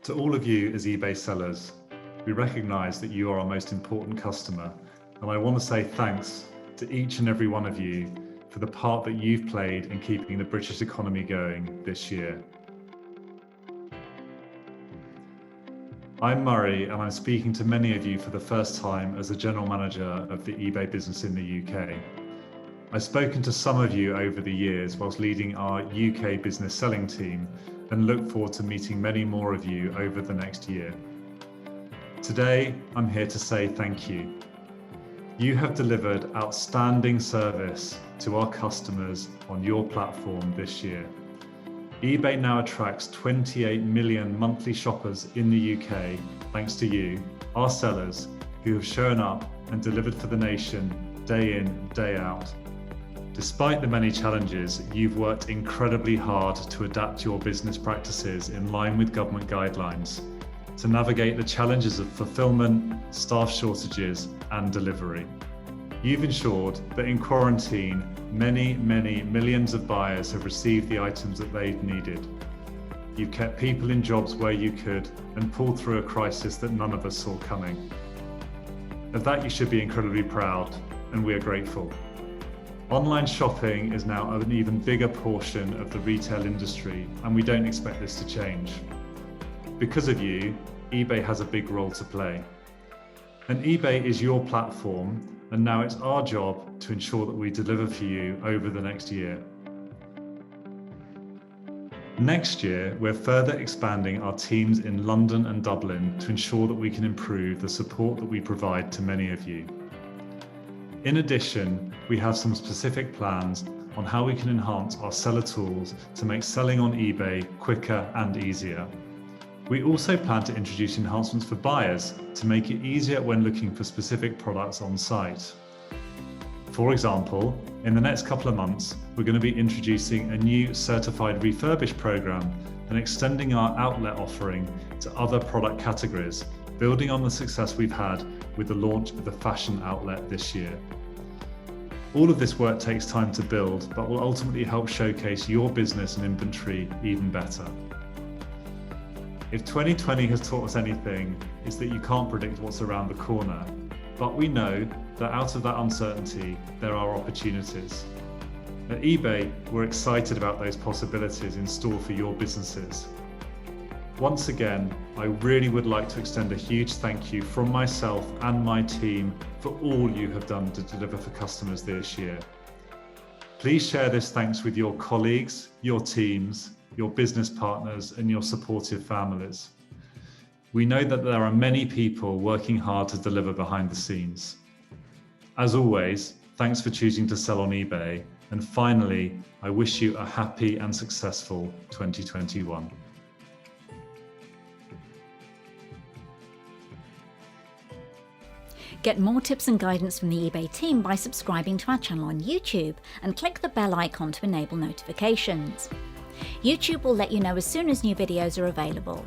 To all of you as eBay sellers, we recognise that you are our most important customer, and I want to say thanks to each and every one of you for the part that you've played in keeping the British economy going this year. I'm Murray, and I'm speaking to many of you for the first time as the General Manager of the eBay business in the UK. I've spoken to some of you over the years whilst leading our UK business selling team, and look forward to meeting many more of you over the next year. Today, I'm here to say thank you. You have delivered outstanding service to our customers on your platform this year. eBay now attracts 28 million monthly shoppers in the UK, thanks to you, our sellers, who have shown up and delivered for the nation day in, day out. Despite the many challenges, you've worked incredibly hard to adapt your business practices in line with government guidelines, to navigate the challenges of fulfillment, staff shortages, and delivery. You've ensured that in quarantine, many millions of buyers have received the items that they've needed. You've kept people in jobs where you could and pulled through a crisis that none of us saw coming. Of that you should be incredibly proud, and we are grateful. Online shopping is now an even bigger portion of the retail industry, and we don't expect this to change. Because of you, eBay has a big role to play. And eBay is your platform, and now it's our job to ensure that we deliver for you over the next year. Next year, we're further expanding our teams in London and Dublin to ensure that we can improve the support that we provide to many of you. In addition, we have some specific plans on how we can enhance our seller tools to make selling on eBay quicker and easier. We also plan to introduce enhancements for buyers to make it easier when looking for specific products on site. For example, in the next couple of months, we're going to be introducing a new certified refurbished program and extending our outlet offering to other product categories, building on the success we've had with the launch of the fashion outlet this year. All of this work takes time to build, but will ultimately help showcase your business and inventory even better. If 2020 has taught us anything, it's that you can't predict what's around the corner, but we know that out of that uncertainty, there are opportunities. At eBay, we're excited about those possibilities in store for your businesses. Once again, I really would like to extend a huge thank you from myself and my team for all you have done to deliver for customers this year. Please share this thanks with your colleagues, your teams, your business partners, and your supportive families. We know that there are many people working hard to deliver behind the scenes. As always, thanks for choosing to sell on eBay. And finally, I wish you a happy and successful 2021. Get more tips and guidance from the eBay team by subscribing to our channel on YouTube and click the bell icon to enable notifications. YouTube will let you know as soon as new videos are available.